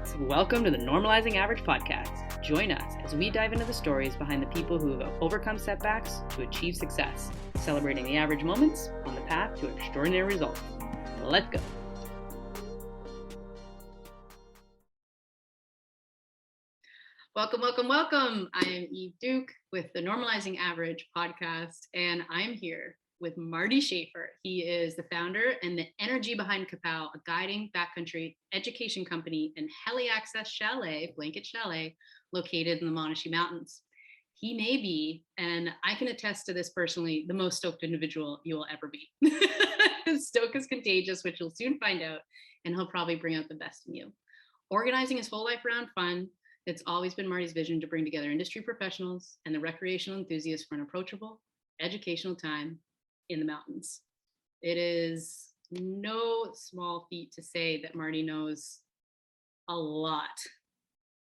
folks. Welcome to the Normalizing Average podcast. Join us as we dive into the stories behind the people who have overcome setbacks to achieve success, celebrating the average moments on the path to extraordinary results. Let's go. Welcome, welcome, welcome. I am Eve Duke with the Normalizing Average podcast, and I'm here with Marty Schaffer. He is the founder and the energy behind Capow, a guiding backcountry education company and heli access chalet, blanket chalet, located in the Monashees Mountains. He may be, and I can attest to this personally, the most stoked individual you will ever be. Stoke is contagious, which you'll soon find out, and he'll probably bring out the best in you. Organizing his whole life around fun, it's always been Marty's vision to bring together industry professionals and the recreational enthusiasts for an approachable, educational time in the mountains. It is no small feat to say that Marty knows a lot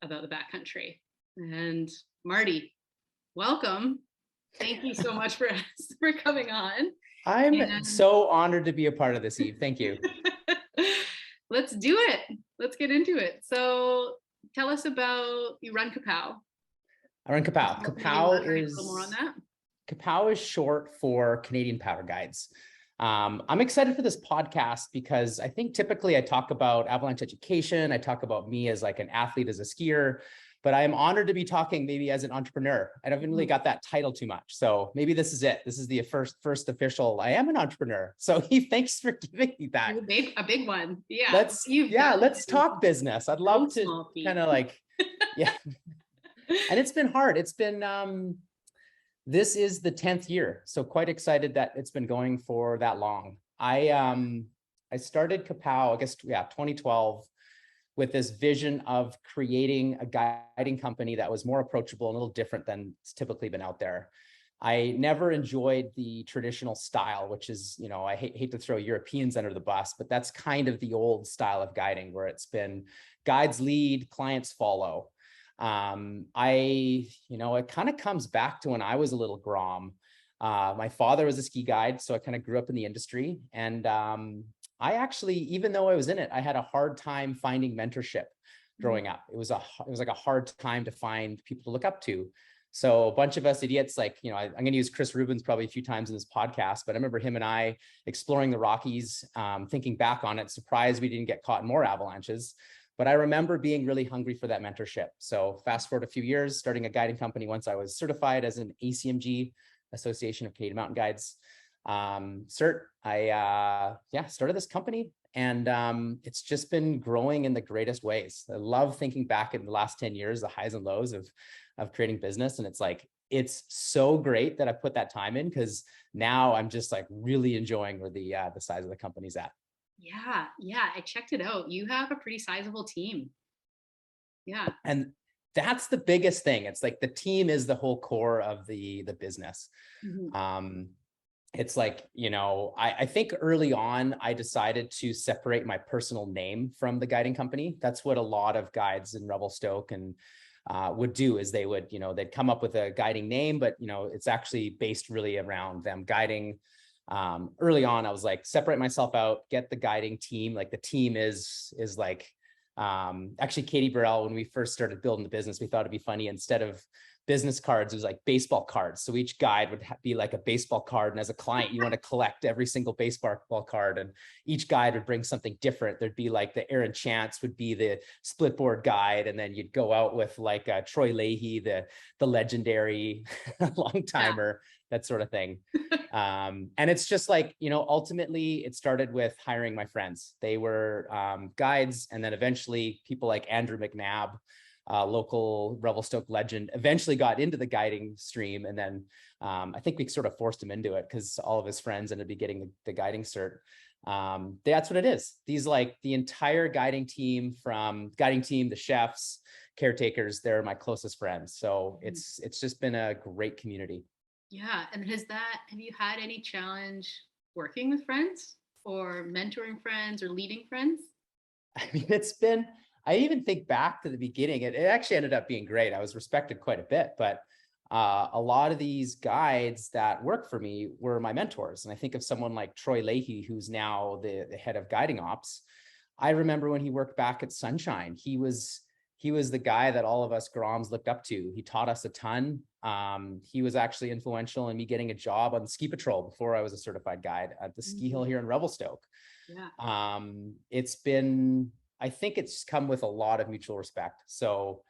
about the backcountry. And Marty, welcome. Thank you so much for coming on. I'm so honored to be a part of this, Eve. Thank you. Let's do it. Let's get into it. So tell us about, you run Capow. I run Capow. Capow is short for Canadian Powder Guides. I'm excited for this podcast because I think typically I talk about Avalanche Education. I talk about me as like an athlete, as a skier, but I am honored to be talking maybe as an entrepreneur. I haven't really got that title too much. So maybe this is it. This is the first official, I am an entrepreneur. So thanks for giving me that. A big one. Yeah. Let's talk business. I'd love to kind of like, yeah. And it's been hard. It's been, this is the 10th year. So quite excited that it's been going for that long. I started Capow, 2012, with this vision of creating a guiding company that was more approachable and a little different than it's typically been out there. I never enjoyed the traditional style, which is, I hate to throw Europeans under the bus, but that's kind of the old style of guiding where it's been guides lead, clients follow. It kind of comes back to when I was a little grom. My father was a ski guide, so I kind of grew up in the industry. And I actually, even though I was in it, I had a hard time finding mentorship growing up. It was like a hard time to find people to look up to. So a bunch of us idiots, I'm going to use Chris Rubens probably a few times in this podcast, but I remember him and I exploring the Rockies, thinking back on it, surprised we didn't get caught in more avalanches. But I remember being really hungry for that mentorship. So fast forward a few years, starting a guiding company once I was certified as an ACMG, Association of Canadian Mountain Guides cert. I started this company, and it's just been growing in the greatest ways. I love thinking back in the last 10 years, the highs and lows of creating business. And it's so great that I put that time in, because now I'm just like really enjoying where the size of the company's at. Yeah, I checked it out. You have a pretty sizable team. Yeah. And that's the biggest thing. It's like the team is the whole core of the business. Mm-hmm. It's like, I think early on, I decided to separate my personal name from the guiding company. That's what a lot of guides in Revelstoke and would do, is they would, they'd come up with a guiding name, but, it's actually based really around them guiding. Early on, I was like, separate myself out, get the guiding team. Like the team is like, actually Katie Burrell, when we first started building the business, we thought it'd be funny. Instead of business cards, it was like baseball cards. So each guide would be like a baseball card. And as a client, you want to collect every single baseball card. And each guide would bring something different. There'd be like the Aaron Chance would be the split board guide. And then you'd go out with like Troy Leahy, the legendary long timer, that sort of thing. And it's just like, ultimately it started with hiring my friends. They were guides. And then eventually people like Andrew McNabb, local Revelstoke legend, eventually got into the guiding stream. And then I think we sort of forced him into it because all of his friends ended up getting the guiding cert. That's what it is. These like the entire guiding team, the chefs, caretakers, they're my closest friends. So it's just been a great community. Yeah. And have you had any challenge working with friends or mentoring friends or leading friends? I mean, I even think back to the beginning, it actually ended up being great. I was respected quite a bit, but a lot of these guides that work for me were my mentors. And I think of someone like Troy Leahy, who's now the head of guiding ops. I remember when he worked back at Sunshine, he was the guy that all of us Groms looked up to. He taught us a ton. He was actually influential in me getting a job on the ski patrol before I was a certified guide at the ski hill here in Revelstoke. Yeah. It's been, I think it's come with a lot of mutual respect. So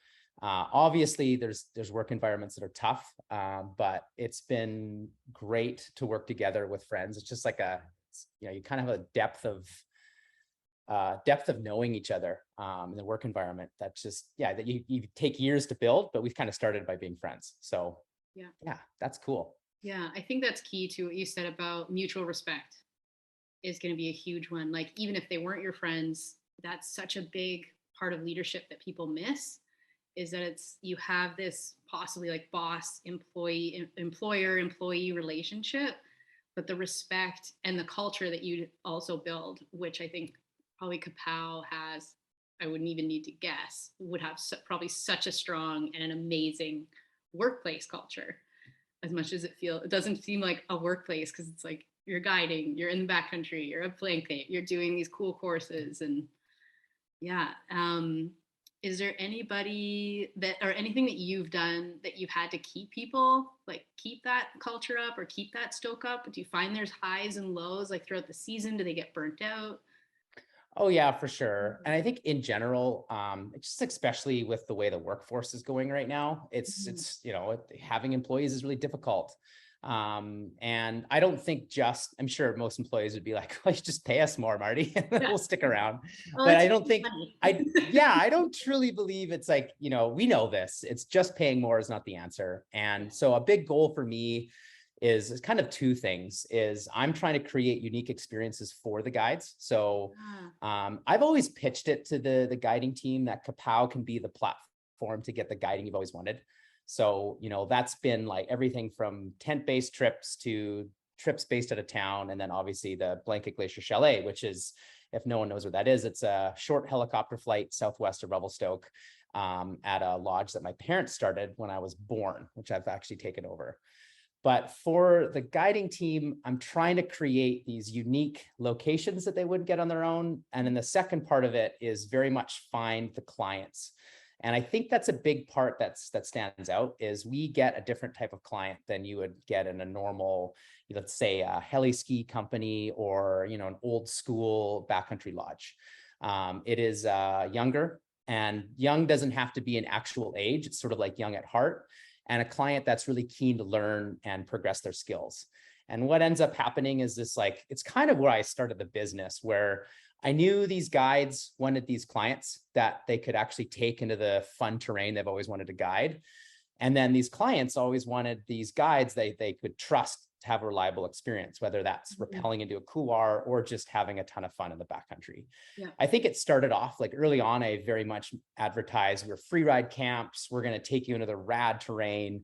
obviously there's work environments that are tough, but it's been great to work together with friends. It's just like you kind of have a depth of knowing each other in the work environment. That's just, that you take years to build, but we've kind of started by being friends. So yeah, that's cool. Yeah, I think that's key to what you said about mutual respect is going to be a huge one. Like, even if they weren't your friends, that's such a big part of leadership that people miss, is that you have this possibly like boss, employee, employer, employee relationship, but the respect and the culture that you also build, which I think probably Capow has, I wouldn't even need to guess, would have probably such a strong and an amazing workplace culture. As much as it doesn't seem like a workplace, because it's like you're guiding, you're in the backcountry, you're a blanket, you're doing these cool courses. And is there anybody or anything that you've done that you've had to keep people, like keep that culture up or keep that stoke up? Do you find there's highs and lows like throughout the season? Do they get burnt out? Oh yeah, for sure. And I think in general, just especially with the way the workforce is going right now, it's having employees is really difficult. And I don't think I'm sure most employees would be like, well, you just pay us more, Marty, and then we'll stick around. But I don't think I don't truly believe it's like, we know this. It's just paying more is not the answer. And so a big goal for me is kind of two things. Is I'm trying to create unique experiences for the guides. So I've always pitched it to the guiding team that Capow can be the platform to get the guiding you've always wanted. So, that's been like everything from tent-based trips to trips based out of town. And then obviously the Blanket Glacier Chalet, which is, if no one knows what that is, it's a short helicopter flight southwest of Revelstoke at a lodge that my parents started when I was born, which I've actually taken over. But for the guiding team, I'm trying to create these unique locations that they wouldn't get on their own. And then the second part of it is very much find the clients. And I think that's a big part that stands out, is we get a different type of client than you would get in a normal, let's say a heli ski company or, an old school backcountry lodge. It is younger, and young doesn't have to be an actual age. It's sort of like young at heart, and a client that's really keen to learn and progress their skills. And what ends up happening is this, like, it's kind of where I started the business, where I knew these guides wanted these clients that they could actually take into the fun terrain they've always wanted to guide. And then these clients always wanted these guides they could trust to have a reliable experience, whether that's rappelling into a couloir or just having a ton of fun in the backcountry. Yeah. I think it started off like early on, I very much advertised we're free ride camps. We're going to take you into the rad terrain.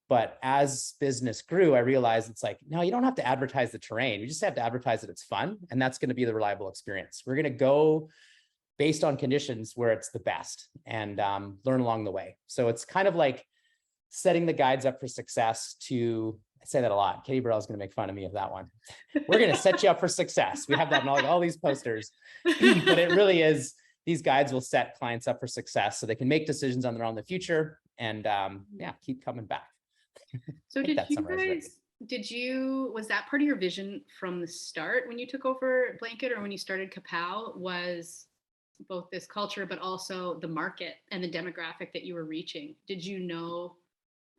But as business grew, I realized it's like, no, you don't have to advertise the terrain. You just have to advertise that it's fun. And that's going to be the reliable experience. We're going to go based on conditions where it's the best and learn along the way. So it's kind of like setting the guides up for success to, I say that a lot. Katie Burrell is going to make fun of me of that one. We're going to set you up for success. We have that in all these posters, but it really is, these guides will set clients up for success so they can make decisions on their own in the future and keep coming back. So was that part of your vision from the start when you took over Blanket, or when you started Capow, was both this culture, but also the market and the demographic that you were reaching? Did you know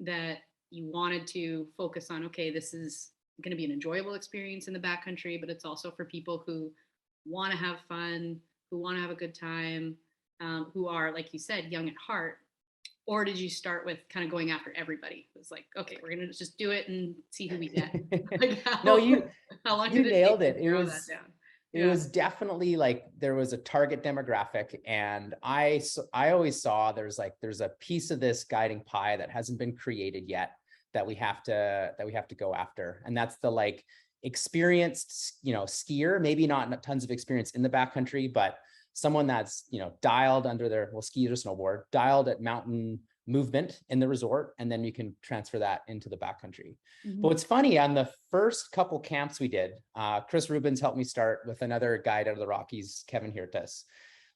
that you wanted to focus on, okay, this is going to be an enjoyable experience in the backcountry, but it's also for people who want to have fun, who want to have a good time, who are, like you said, young at heart? Or did you start with kind of going after everybody? It was like, okay, we're going to just do it and see who we get. Like how long did you nailed it. It was definitely like, there was a target demographic. And I always saw there's a piece of this guiding pie that hasn't been created yet that we have to go after. And that's the like experienced, skier, maybe not tons of experience in the backcountry, but someone that's, dialed under their, ski or snowboard, dialed at mountain movement in the resort, and then you can transfer that into the backcountry. Mm-hmm. But what's funny, on the first couple camps we did, Chris Rubens helped me start with another guide out of the Rockies, Kevin Hirtas.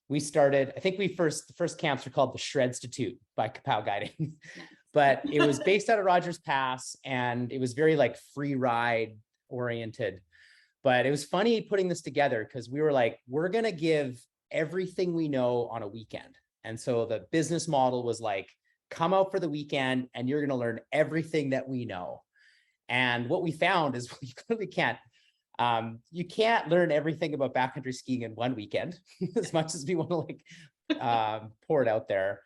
We started, I think the first camps were called the Shreds-to-Toot by Capow Guiding, but it was based out of Rogers Pass, and it was very like free ride oriented. But it was funny putting this together because we were like, we're going to give everything we know on a weekend. And so the business model was like, come out for the weekend and you're going to learn everything that we know. And what we found is you clearly can't. You can't learn everything about backcountry skiing in one weekend, as much as we want to like pour it out there.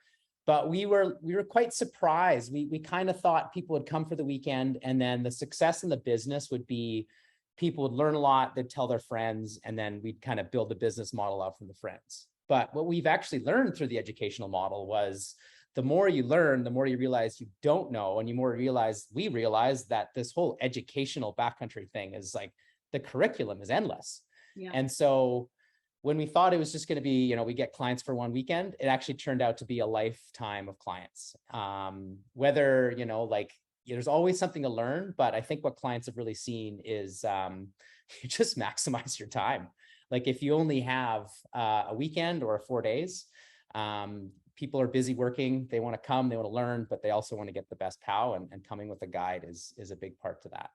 But we were quite surprised. We kind of thought people would come for the weekend, and then the success in the business would be people would learn a lot, they'd tell their friends, and then we'd kind of build the business model out from the friends. But what we've actually learned through the educational model was the more you learn, the more you realize you don't know, and we realize that this whole educational backcountry thing is like, the curriculum is endless. Yeah. And so when we thought it was just going to be, we get clients for one weekend, it actually turned out to be a lifetime of clients. Whether, there's always something to learn, but I think what clients have really seen is you just maximize your time. Like if you only have a weekend or 4 days, people are busy working, they want to come, they want to learn, but they also want to get the best POW, and coming with a guide is a big part to that.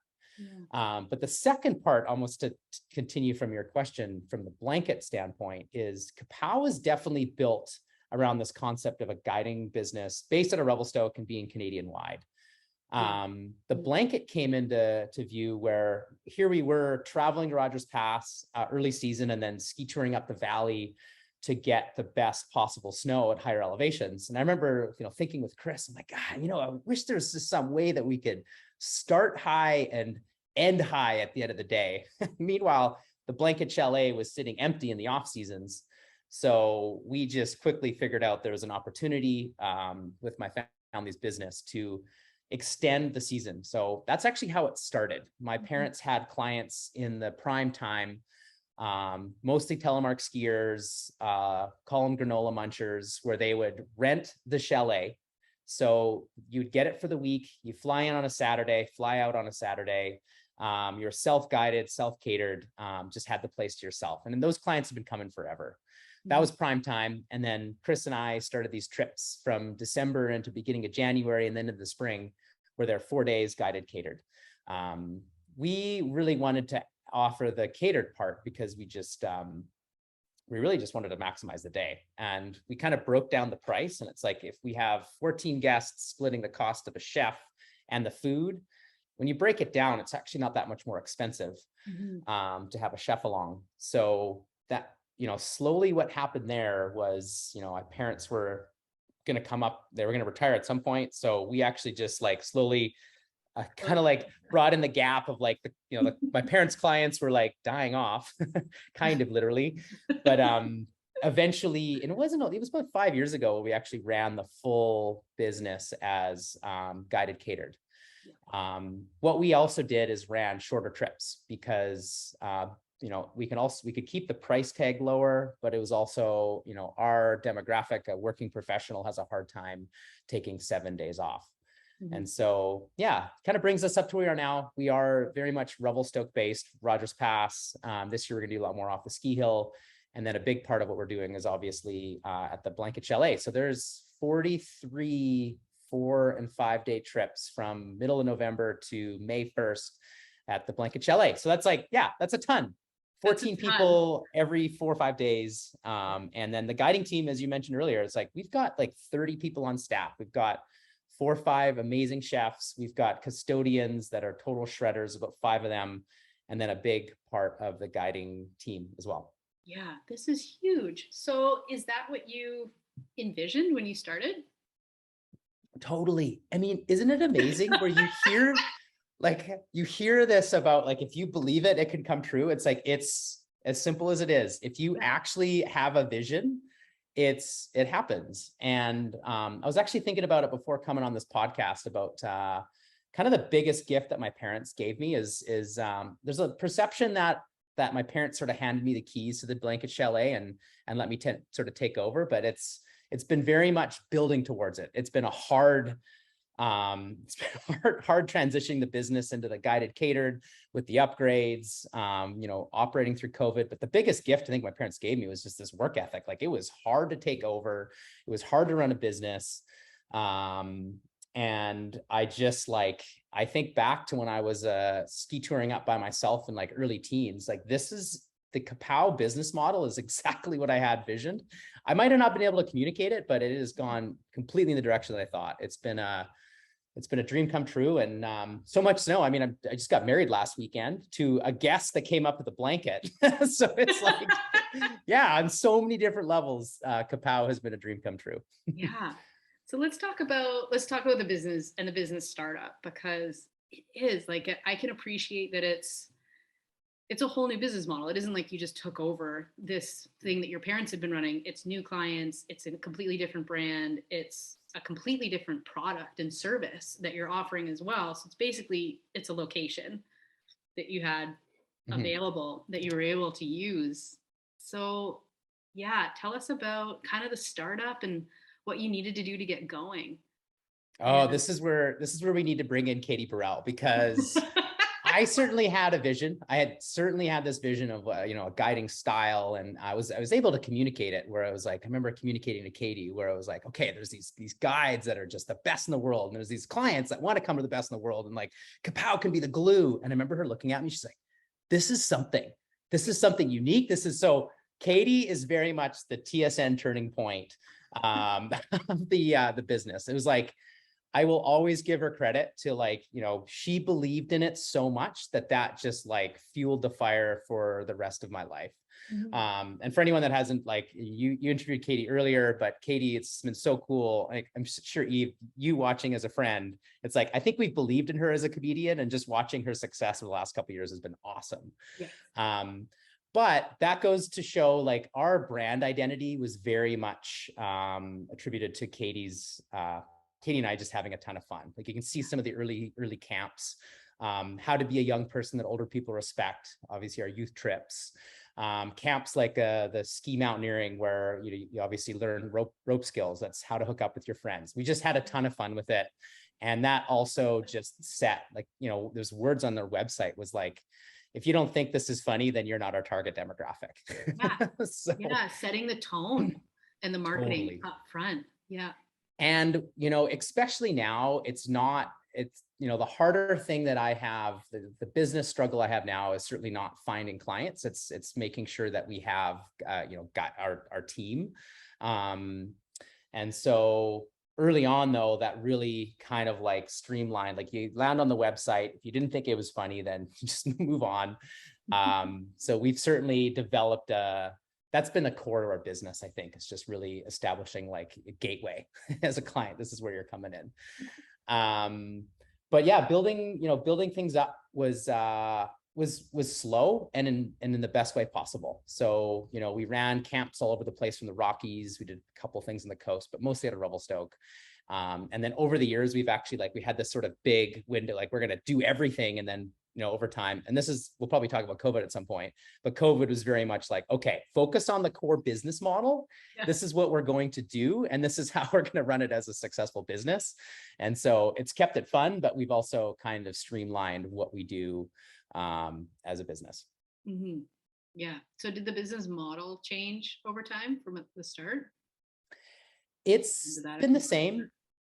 Yeah. But the second part, almost to continue from your question from the blanket standpoint, is Capow is definitely built around this concept of a guiding business based out of Revelstoke and being Canadian wide. The blanket came into view where here we were traveling to Rogers Pass early season, and then ski touring up the valley to get the best possible snow at higher elevations. And I remember, thinking with Chris, I'm like, God, I wish there's just some way that we could start high and end high at the end of the day. Meanwhile, the blanket chalet was sitting empty in the off seasons. So we just quickly figured out there was an opportunity with my family's business to extend the season. So that's actually how it started. My parents had clients in the prime time, mostly telemark skiers, column granola munchers, where they would rent the chalet. So you'd get it for the week, you fly in on a Saturday, fly out on a Saturday, you're self-guided, self-catered, just had the place to yourself. And then those clients have been coming forever. That was prime time. And then Chris and I started these trips from December into beginning of January and then into the spring, where they're 4 days guided, catered. We really wanted to offer the catered part because we really just wanted to maximize the day. And we kind of broke down the price. And it's like, if we have 14 guests splitting the cost of a chef and the food, when you break it down, it's actually not that much more expensive to have a chef along. So that, slowly what happened there was, my parents were going to come up, they were going to retire at some point. So we actually just like slowly kind of like brought in the gap of like, my parents' clients were like dying off, kind of literally. But eventually, and it was about 5 years ago, we actually ran the full business as guided, catered. What we also did is ran shorter trips because we could keep the price tag lower, but it was also, our demographic, a working professional, has a hard time taking 7 days off. And so, kind of brings us up to where we are now. We are very much Revelstoke based, Rogers Pass. This year, we're going to do a lot more off the ski hill. And then a big part of what we're doing is obviously at the Blanket Chalet. So there's 43 4- and 5-day trips from middle of November to May 1st at the Blanket Chalet. So that's like, that's a ton. 14 people every 4 or 5 days. And then the guiding team, as you mentioned earlier, it's like, we've got like 30 people on staff. We've got 4 or 5 amazing chefs. We've got custodians that are total shredders, about 5 of them, and then a big part of the guiding team as well. Yeah, this is huge. So is that what you envisioned when you started? Totally. I mean, isn't it amazing where you hear this about like, if you believe it, it can come true. It's like, it's as simple as it is. If you actually have a vision, it happens. And I was actually thinking about it before coming on this podcast about kind of the biggest gift that my parents gave me is there's a perception that my parents sort of handed me the keys to the Blanket Chalet and let me sort of take over, but it's it's been very much building towards it. It's been a hard hard transitioning the business into the guided catered with the upgrades, operating through COVID. But the biggest gift I think my parents gave me was just this work ethic. Like, it was hard to take over. It was hard to run a business. And I just I think back to when I was ski touring up by myself in like early teens, like this is the Capow business model is exactly what I had visioned. I might have not been able to communicate it, but it has gone completely in the direction that I thought. It's been a dream come true. And so much so, I mean, I just got married last weekend to a guest that came up with a blanket. So it's like, yeah, on so many different levels, Capow has been a dream come true. Yeah. So let's talk about the business and the business startup, because it is like, I can appreciate that it's a whole new business model. It isn't like you just took over this thing that your parents had been running. It's new clients. It's a completely different brand. It's a completely different product and service that you're offering as well. So it's a location that you had available that you were able to use. So yeah, tell us about kind of the startup and what you needed to do to get going. Oh, this is where we need to bring in Katie Burrell, because I certainly had a vision. I had certainly had this vision of, a guiding style. And I was able to communicate it, where I was like, I remember communicating to Katie where I was like, okay, there's these guides that are just the best in the world. And there's these clients that want to come to the best in the world. And like, Capow can be the glue. And I remember her looking at me, she's like, this is something unique. So Katie is very much the TSN turning point of the business. It was like, I will always give her credit to she believed in it so much that just fueled the fire for the rest of my life. Mm-hmm. And for anyone that hasn't, you interviewed Katie earlier, but Katie, it's been so cool. I'm sure Eve, you watching as a friend, it's like, I think we've believed in her as a comedian, and just watching her success over the last couple of years has been awesome. Yes. But that goes to show our brand identity was very much attributed to Katie and I just having a ton of fun. You can see some of the early camps, how to be a young person that older people respect, obviously our youth trips, camps like the ski mountaineering, where you obviously learn rope skills. That's how to hook up with your friends. We just had a ton of fun with it. And that also just set there's words on their website was like, if you don't think this is funny, then you're not our target demographic. Yeah. Setting the tone and the marketing up front. Yeah. And, especially now, it's the harder thing that I have, the business struggle I have now is certainly not finding clients. It's making sure that we have, got our team. And so early on, though, that really kind of streamlined, you land on the website. If you didn't think it was funny, then just move on. So we've certainly developed that's been the core of our business, I think. It's just really establishing a gateway as a client. This is where you're coming in. But yeah, building things up was slow and in the best way possible. So, we ran camps all over the place from the Rockies. We did a couple things on the coast, but mostly at a Revelstoke. And then over the years, we've actually we had this sort of big window, we're going to do everything. And then, over time, and we'll probably talk about COVID at some point, but COVID was very much okay, focus on the core business model. Yeah. This is what we're going to do. And this is how we're going to run it as a successful business. And so it's kept it fun, but we've also kind of streamlined what we do as a business. Mm-hmm. Yeah. So did the business model change over time from the start? It's been the same.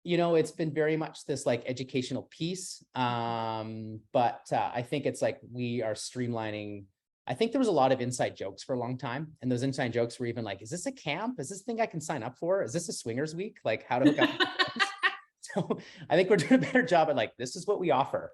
It's been very much this educational piece. But I think it's we are streamlining. I think there was a lot of inside jokes for a long time. And those inside jokes were even is this a camp? Is this a thing I can sign up for? Is this a swingers week? How to hook up? So I think we're doing a better job at this is what we offer.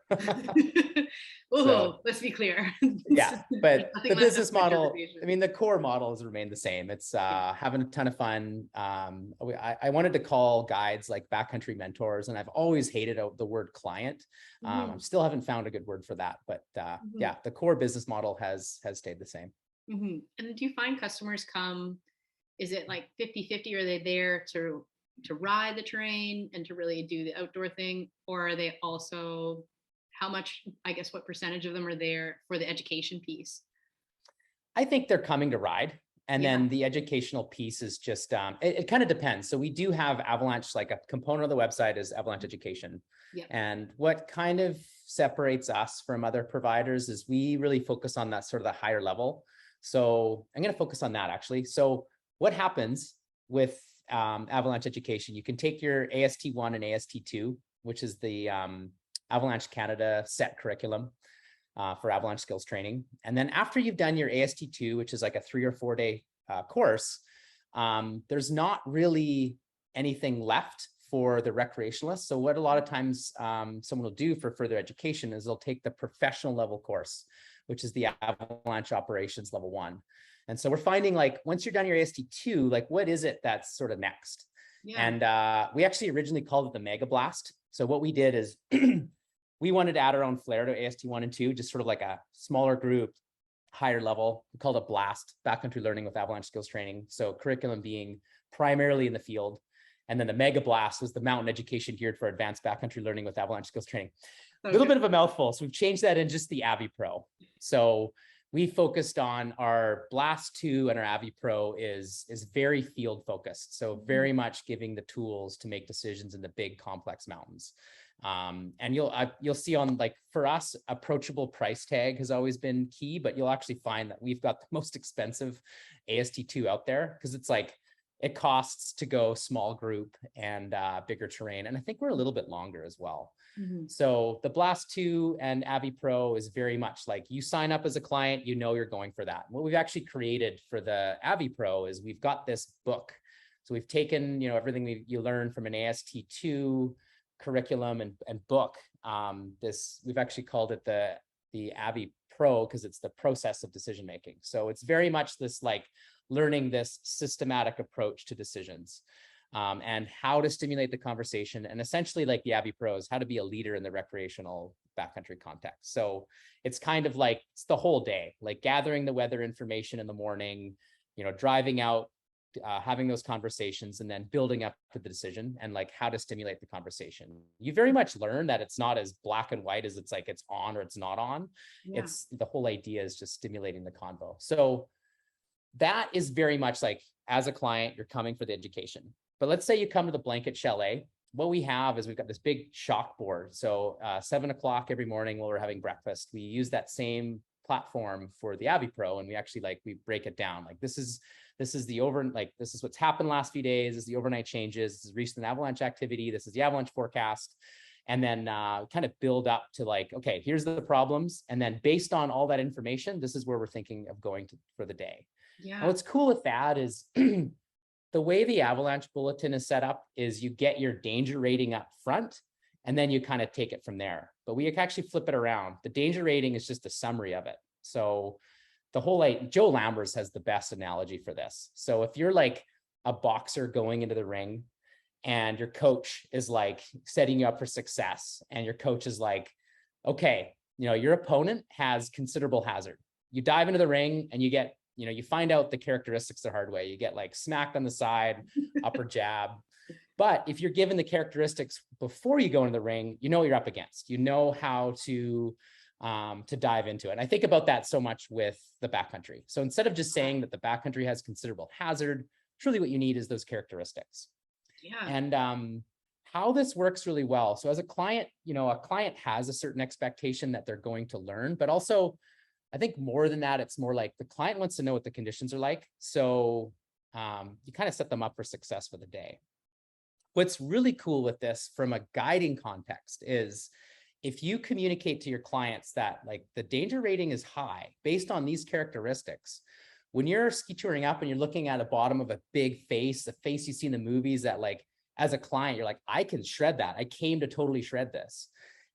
Let's be clear. Yeah, but the business model, the core model has remained the same. It's having a ton of fun. I wanted to call guides backcountry mentors, and I've always hated the word client. I still haven't found a good word for that, but yeah, the core business model has stayed the same. Mm-hmm. And do you find customers come, is it 50-50? Are they there to ride the terrain and to really do the outdoor thing? Or are they also, what percentage of them are there for the education piece? I think they're coming to ride. And then the educational piece is just, it kind of depends. So we do have Avalanche, like a component of the website is Avalanche Education. Yeah. And what kind of separates us from other providers is we really focus on that sort of the higher level. So I'm going to focus on that actually. So what happens with Avalanche Education, you can take your AST1 and AST2, which is the Avalanche Canada set curriculum for Avalanche skills training. And then after you've done your AST2, which is like a 3 or 4 day course, there's not really anything left for the recreationalists. So what a lot of times someone will do for further education is they'll take the professional level course, which is the Avalanche Operations Level 1. And so we're finding, like, once you're done your AST2, like, what is it that's sort of next? Yeah. And we actually originally called it the Mega Blast. So what we did is we wanted to add our own flair to AST1 and 2, just sort of like a smaller group, higher level. We called it Blast, Backcountry Learning with Avalanche Skills Training. So curriculum being primarily in the field. And then the Mega Blast was the mountain education geared for advanced backcountry learning with Avalanche Skills Training. A little bit of a mouthful. So we've changed that in just the Avi Pro. So we focused on our Blast 2 and our Avi Pro is very field focused. So very much giving the tools to make decisions in the big complex mountains. And you'll see on, like, for us, approachable price tag has always been key, but you'll actually find that we've got the most expensive AST2 out there because it's like, it costs to go small group and bigger terrain. And I think we're a little bit longer as well. Mm-hmm. So the Blast 2 and Avi Pro is very much like you sign up as a client, you know you're going for that. What we've actually created for the Avi Pro is we've got this book. So we've taken, everything you learn from an AST2 curriculum and book. We've actually called it the Avi Pro because it's the process of decision making. So it's very much this, like, learning this systematic approach to decisions and how to stimulate the conversation. And essentially, like the Avi Pro, is how to be a leader in the recreational backcountry context. So it's kind of like, it's the whole day, like gathering the weather information in the morning, driving out, having those conversations, and then building up to the decision and, like, how to stimulate the conversation. You very much learn that it's not as black and white as it's like it's on or it's not on. Yeah. It's the whole idea is just stimulating the convo. So that is very much like, as a client, you're coming for the education. But let's say you come to the Blanket Chalet. What we have is we've got this big chalkboard. So 7 o'clock every morning while we're having breakfast, we use that same platform for the Avi Pro, and we actually, like, we break it down. Like, this is this is what's happened last few days. This is the overnight changes. This is recent avalanche activity. This is the avalanche forecast. And then kind of build up to, like, okay, here's the problems. And then based on all that information, this is where we're thinking of going for the day. Yeah. And what's cool with that is the way the Avalanche Bulletin is set up is you get your danger rating up front, and then you kind of take it from there. But we actually flip it around. The danger rating is just a summary of it. So the whole, like, Joe Lambers has the best analogy for this. So if you're like a boxer going into the ring and your coach is, like, setting you up for success, and your coach is like, okay, your opponent has considerable hazard. You dive into the ring and you get, you find out the characteristics the hard way. You get, like, smacked on the side, upper jab. But if you're given the characteristics before you go into the ring, what you're up against. You know how to dive into it. And I think about that so much with the backcountry. So instead of just saying that the backcountry has considerable hazard, truly what you need is those characteristics. Yeah. And how this works really well. So as a client, a client has a certain expectation that they're going to learn, but also, I think more than that, it's more like the client wants to know what the conditions are like. So you kind of set them up for success for the day. What's really cool with this from a guiding context is if you communicate to your clients that, like, the danger rating is high based on these characteristics, when you're ski touring up and you're looking at the bottom of a big face, the face you see in the movies that, like, as a client, you're like, I can shred that. I came to totally shred this.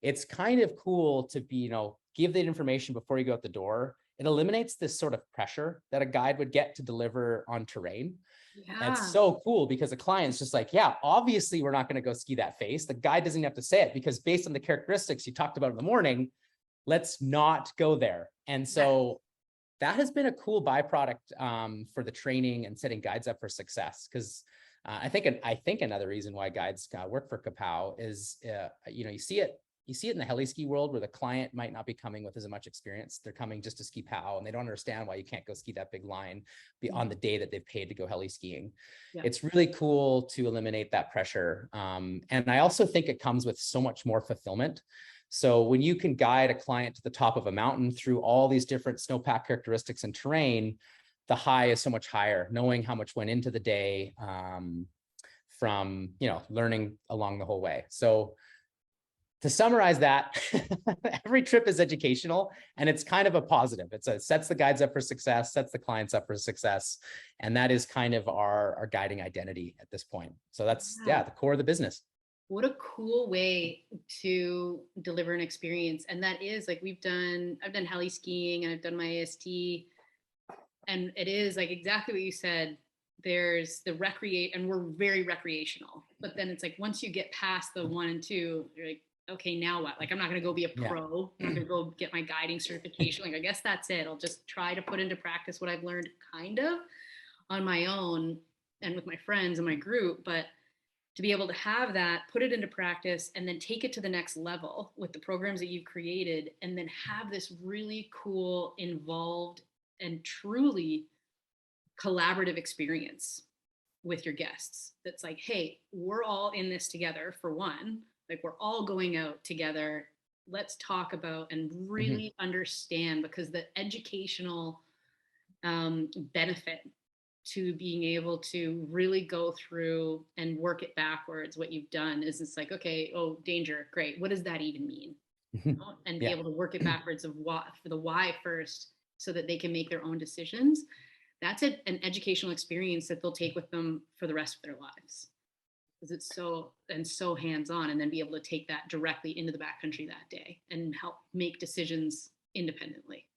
It's kind of cool to be, give that information before you go out the door. It eliminates this sort of pressure that a guide would get to deliver on terrain. Yeah. And it's so cool because the client's just like, yeah, obviously we're not going to go ski that face. The guide doesn't have to say it because based on the characteristics you talked about in the morning, let's not go there. And so that has been a cool byproduct for the training and setting guides up for success. Because I think another reason why guides work for Capow is, you see it you see it in the heli ski world where the client might not be coming with as much experience. They're coming just to ski POW, and they don't understand why you can't go ski that big line on the day that they've paid to go heli skiing. Yeah. It's really cool to eliminate that pressure. And I also think it comes with so much more fulfillment. So when you can guide a client to the top of a mountain through all these different snowpack characteristics and terrain, the high is so much higher, knowing how much went into the day, from, learning along the whole way. So to summarize that, every trip is educational, and it's kind of a positive. It sets the guides up for success, sets the clients up for success. And that is kind of our guiding identity at this point. So that's, the core of the business. What a cool way to deliver an experience. And that is like, I've done heli skiing and I've done my AST, and it is like exactly what you said. There's the and we're very recreational, but then it's like, once you get past the 1 and 2, you're like, okay, now what? Like, I'm not going to go be a pro. I'm not going to go get my guiding certification. Like, I guess that's it. I'll just try to put into practice what I've learned kind of on my own and with my friends and my group. But to be able to have that, put it into practice, and then take it to the next level with the programs that you've created, and then have this really cool, involved, and truly collaborative experience with your guests. That's like, hey, we're all in this together, for one. Like, we're all going out together. Let's talk about and really understand, because the educational benefit to being able to really go through and work it backwards, what you've done is, it's like, okay, oh, danger, great. What does that even mean? And be able to work it backwards of what, for the why first, so that they can make their own decisions. That's an educational experience that they'll take with them for the rest of their lives. Because it's so hands-on, and then be able to take that directly into the backcountry that day and help make decisions independently.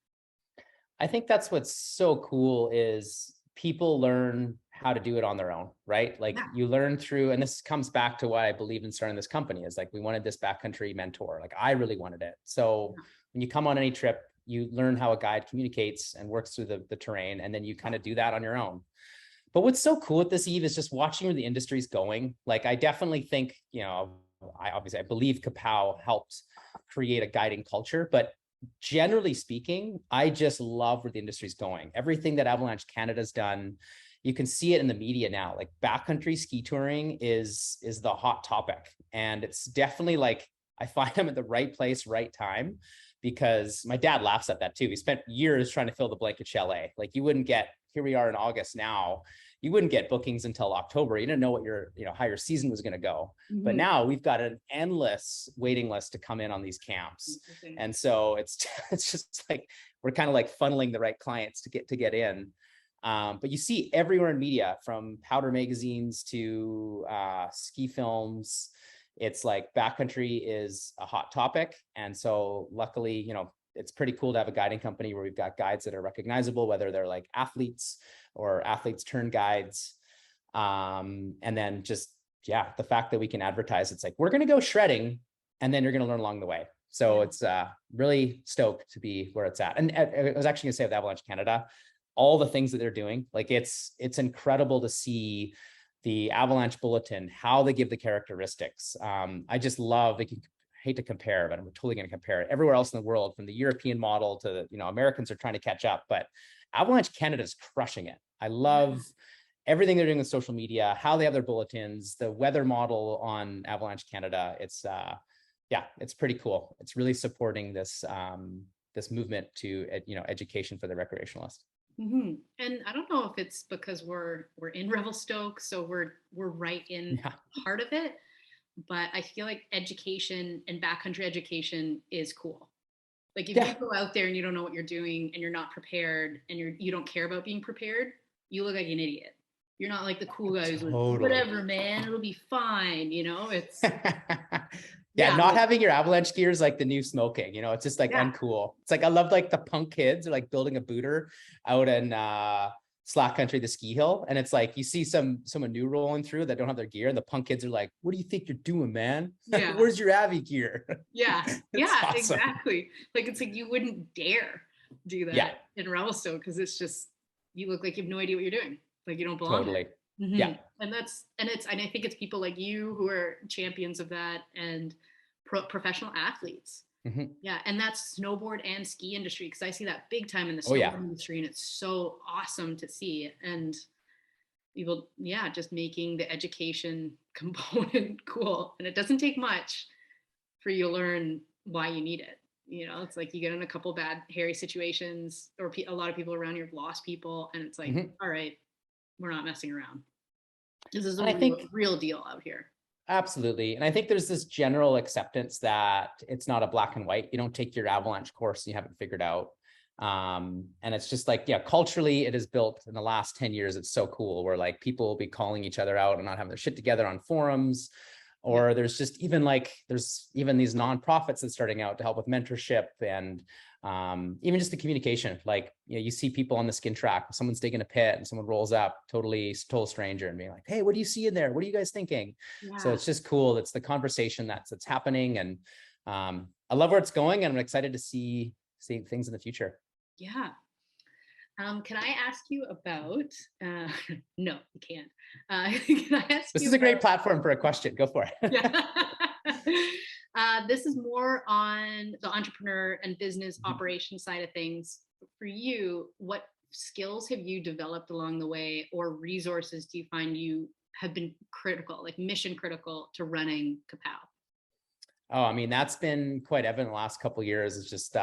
I think that's what's so cool is people learn how to do it on their own, right? Like, you learn through, and this comes back to why I believe in starting this company, is like, we wanted this backcountry mentor. Like, I really wanted it. So when you come on any trip, you learn how a guide communicates and works through the terrain, and then you kind of do that on your own. But what's so cool with this, Eve, is just watching where the industry's going. Like, I definitely think, I believe Capow helped create a guiding culture, but generally speaking, I just love where the industry's going. Everything that Avalanche Canada's done, you can see it in the media now. Like, backcountry ski touring is the hot topic. And it's definitely like, I find I'm at the right place, right time, because my dad laughs at that too. He spent years trying to fill the blanket chalet. Like, you wouldn't get, here we are in August now, you wouldn't get bookings until October. You didn't know what how your season was going to go. But now we've got an endless waiting list to come in on these camps. And so it's just like, we're kind of like funneling the right clients to get in. But you see everywhere in media, from powder magazines to ski films, it's like backcountry is a hot topic. And so luckily, it's pretty cool to have a guiding company where we've got guides that are recognizable, whether they're like athletes or athletes turn guides. And then just, the fact that we can advertise, it's like, we're going to go shredding, and then you're going to learn along the way. So it's really stoked to be where it's at. And I was actually going to say with Avalanche Canada, all the things that they're doing, like, it's incredible to see the Avalanche Bulletin, how they give the characteristics. I just love, hate to compare, but I'm totally going to compare it everywhere else in the world, from the European model to Americans are trying to catch up, but Avalanche Canada is crushing it. I love everything they're doing with social media, how they have their bulletins, the weather model on Avalanche Canada. It's it's pretty cool. It's really supporting this this movement to education for the recreationalist. And I don't know if it's because we're in Revelstoke, so we're right in part of it, but I feel like education and backcountry education is cool. Like, if you go out there and you don't know what you're doing, and you're not prepared, and you don't care about being prepared, you look like an idiot. You're not like the cool guy who's like, whatever, man, it'll be fine. It's not having your avalanche gear is like the new smoking. It's just like uncool. It's like, I love like the punk kids are like building a booter out in Slack Country, the ski hill, and it's like, you see someone new rolling through that don't have their gear, and the punk kids are like, what do you think you're doing, man? Where's your Avi gear? Awesome. Exactly. Like, it's like, you wouldn't dare do that in Revelstoke, because it's just, you look like you have no idea what you're doing. Like, you don't belong. Totally. And I think it's people like you who are champions of that, and professional athletes. Yeah, and that's snowboard and ski industry, because I see that big time in the Oh yeah. snowboard industry, and it's so awesome to see. And people, yeah, just making the education component cool. And it doesn't take much for you to learn why you need it. You know, it's like you get in a couple bad, hairy situations, or a lot of people around you have lost people, and it's like, all right, we're not messing around. This is a real deal out here. Absolutely. And I think there's this general acceptance that it's not a black and white. You don't take your Avalanche course and you haven't figured out. And it's just like, yeah, culturally it is built in the last 10 years. It's so cool where like people will be calling each other out and not having their shit together on forums. Or there's just even like, there's even these nonprofits that's starting out to help with mentorship and even just the communication. Like, you know, you see people on the skin track, someone's digging a pit and someone rolls up, total stranger, and being like, hey, what do you see in there? What are you guys thinking? So it's just cool. It's the conversation that's happening. And I love where it's going, and I'm excited to see things in the future. Yeah. Can I ask you about, no, you can't. Can I ask this you is a great platform for a question. Go for it. This is more on the entrepreneur and business operation side of things. For you, what skills have you developed along the way, or resources do you find you have been critical, like mission critical to running Capow? Oh, I mean, that's been quite evident the last couple of years. It's just,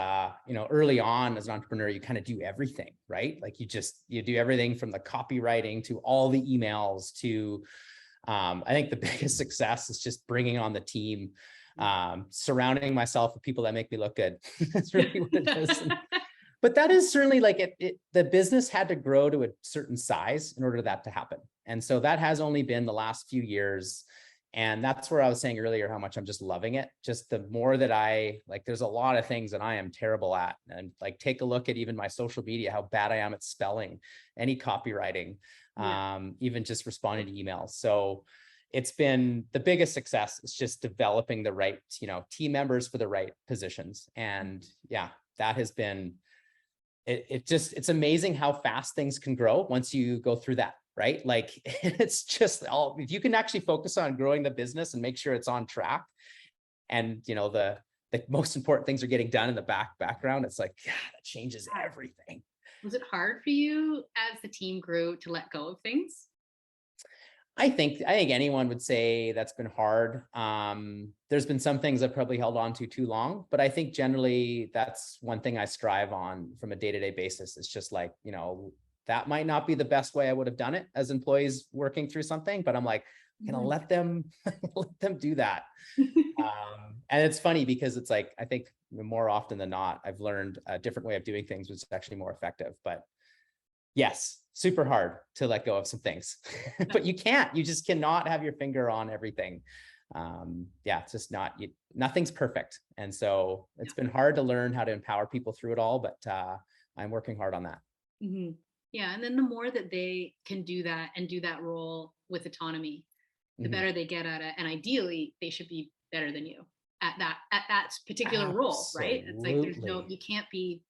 you know, early on as an entrepreneur, you kind of do everything, right? Like you do everything from the copywriting to all the emails to, I think the biggest success is just bringing on the team, surrounding myself with people that make me look good. That's really what it is. But that is certainly like the business had to grow to a certain size in order for that to happen. And so that has only been the last few years. And that's where I was saying earlier how much I'm just loving it. Just the more that there's a lot of things that I am terrible at. And like, take a look at even my social media, how bad I am at spelling, any copywriting, even just responding to emails. So it's been the biggest success. It's just developing the right, you know, team members for the right positions. And yeah, that has been, it's amazing how fast things can grow once you go through that. Right? Like, it's just if you can actually focus on growing the business and make sure it's on track, and, you know, the most important things are getting done in the background, it's like, yeah, that changes everything. Was it hard for you as the team grew to let go of things? I think anyone would say that's been hard. There's been some things I've probably held on to too long, but I think generally that's one thing I strive on from a day-to-day basis. It's just like, you know, that might not be the best way I would have done it as employees working through something, but I'm like, I'm gonna let them do that. And it's funny because it's like, I think more often than not, I've learned a different way of doing things, which is actually more effective. But yes, super hard to let go of some things, but you just cannot have your finger on everything. Yeah, it's just nothing's perfect. And so it's been hard to learn how to empower people through it all, but I'm working hard on that. Yeah. And then the more that they can do that and do that role with autonomy, the better they get at it. And ideally they should be better than you at that particular role, right? It's like, you can't be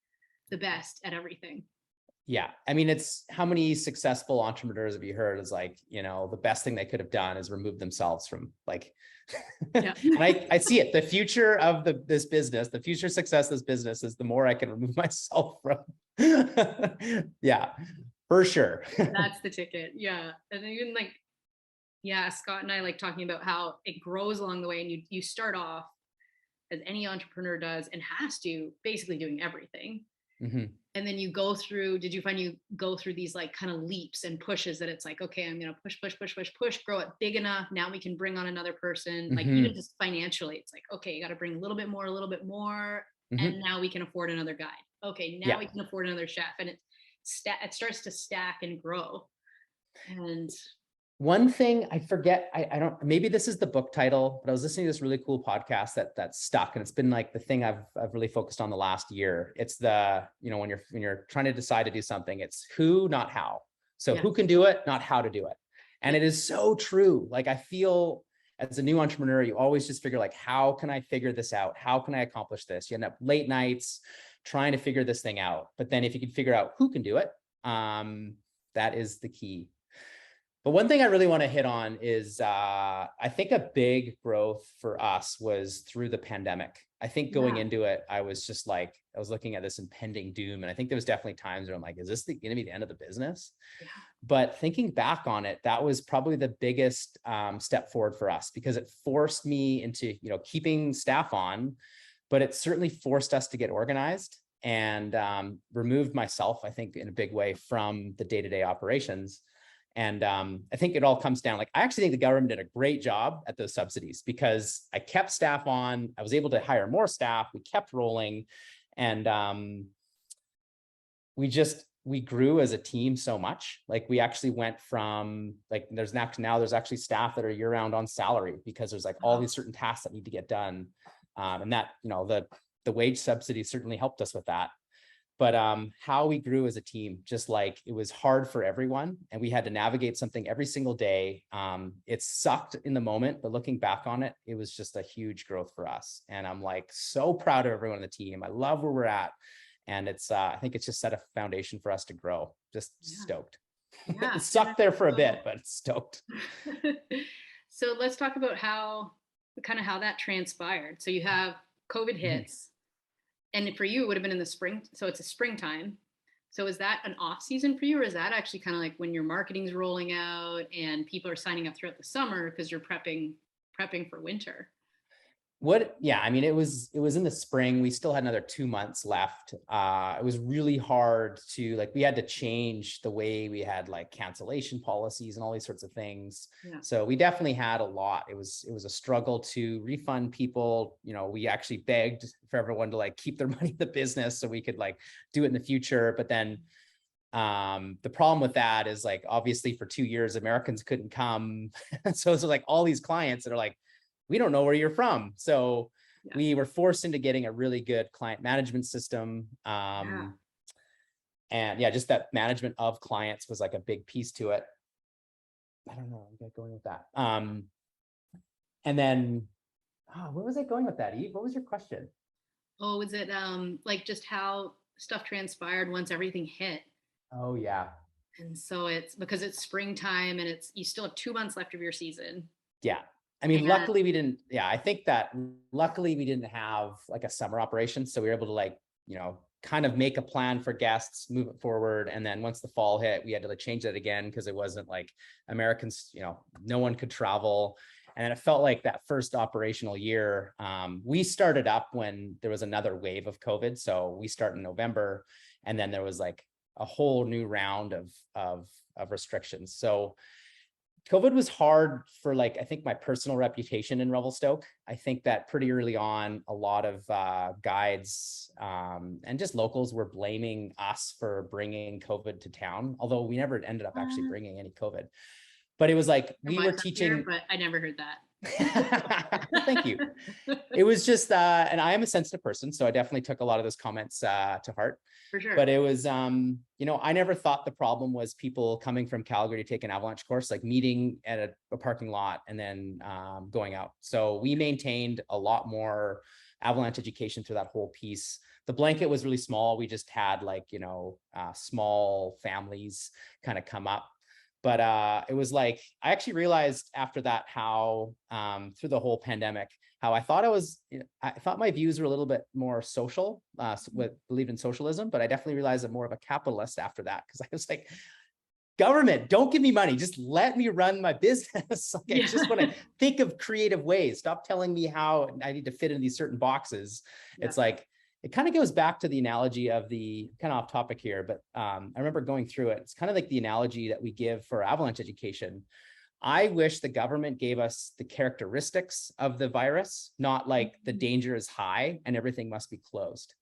the best at everything. Yeah. I mean, it's how many successful entrepreneurs have you heard is like, you know, the best thing they could have done is remove themselves from like, and I see it. The future of this business, the future success of this business is the more I can remove myself from. Yeah, for sure. That's the ticket. Yeah. And even like, yeah, Scott and I like talking about how it grows along the way, and you start off, as any entrepreneur does and has to, basically doing everything. And then you go through, did you find you go through these like kind of leaps and pushes that it's like, okay, I'm going to push, grow it big enough. Now we can bring on another person. Like even just financially, it's like, okay, you got to bring a little bit more. And now we can afford another guide. Okay. Now we can afford another chef. And it starts to stack and grow. And one thing I forget, I don't, maybe this is the book title, but I was listening to this really cool podcast that stuck, and it's been like the thing I've really focused on the last year. It's the, you know, when you're trying to decide to do something, it's who, not how. So who can do it, not how to do it. And it is so true. Like, I feel as a new entrepreneur, you always just figure like, how can I figure this out? How can I accomplish this? You end up late nights trying to figure this thing out. But then if you can figure out who can do it, that is the key. But one thing I really want to hit on is I think a big growth for us was through the pandemic. I think going into it, I was just like, I was looking at this impending doom. And I think there was definitely times where I'm like, is this going to be the end of the business? Yeah. But thinking back on it, that was probably the biggest step forward for us, because it forced me into, keeping staff on, but it certainly forced us to get organized and removed myself, I think, in a big way from the day-to-day operations. And I think it all comes down, like, I actually think the government did a great job at those subsidies, because I kept staff on, I was able to hire more staff, we kept rolling, and we grew as a team so much. Like, we actually went from, like, there's actually staff that are year round on salary, because there's like all these certain tasks that need to get done. And that, the wage subsidy certainly helped us with that. But how we grew as a team, just like, it was hard for everyone, and we had to navigate something every single day. It sucked in the moment, but looking back on it, it was just a huge growth for us. And I'm like so proud of everyone on the team. I love where we're at. And it's I think it's just set a foundation for us to grow. Just stoked. Yeah. It sucked there for a bit, but it's stoked. So let's talk about how that transpired. So you have COVID hits. And for you, it would have been in the spring. So it's a springtime. So is that an off season for you? Or is that actually kind of like when your marketing's rolling out and people are signing up throughout the summer because you're prepping for winter? Yeah, I mean, it was in the spring. We still had another 2 months left. It was really hard to, like, we had to change the way we had like cancellation policies and all these sorts of things. Yeah. So we definitely had a lot. It was a struggle to refund people. We actually begged for everyone to like keep their money in the business so we could like do it in the future. But then the problem with that is, like, obviously for 2 years, Americans couldn't come. So it's like all these clients that are like, we don't know where you're from. So we were forced into getting a really good client management system. And just that management of clients was like a big piece to it. I don't know, I'm going with that. And then, where was I going with that, Eve? What was your question? Oh, is it like just how stuff transpired once everything hit? Oh yeah. And so it's because it's springtime and you still have 2 months left of your season. Yeah. I mean, luckily we didn't, I think that luckily we didn't have like a summer operation. So we were able to like, kind of make a plan for guests, move it forward. And then once the fall hit, we had to like change that again, because it wasn't like Americans, no one could travel. And it felt like that first operational year, we started up when there was another wave of COVID. So we started in November, and then there was like a whole new round of restrictions. So COVID was hard for, like, I think my personal reputation in Revelstoke. I think that pretty early on, a lot of guides and just locals were blaming us for bringing COVID to town, although we never ended up actually bringing any COVID. But it was like we were teaching. Here, but I never heard that. Thank you. It was just, and I am a sensitive person, so I definitely took a lot of those comments to heart. For sure. But it was, I never thought the problem was people coming from Calgary to take an Avalanche course, like meeting at a parking lot and then going out. So we maintained a lot more Avalanche education through that whole piece. The blanket was really small. We just had like, small families kind of come up. But it was like, I actually realized after that how through the whole pandemic, how I thought I thought my views were a little bit more social, believed in socialism, but I definitely realized I'm more of a capitalist after that, because I was like, government, don't give me money, just let me run my business. I just want to think of creative ways. Stop telling me how I need to fit in these certain boxes. It's like, it kind of goes back to the analogy of the, kind of off topic here, but I remember going through it. It's kind of like the analogy that we give for Avalanche education. I wish the government gave us the characteristics of the virus, not like the danger is high and everything must be closed.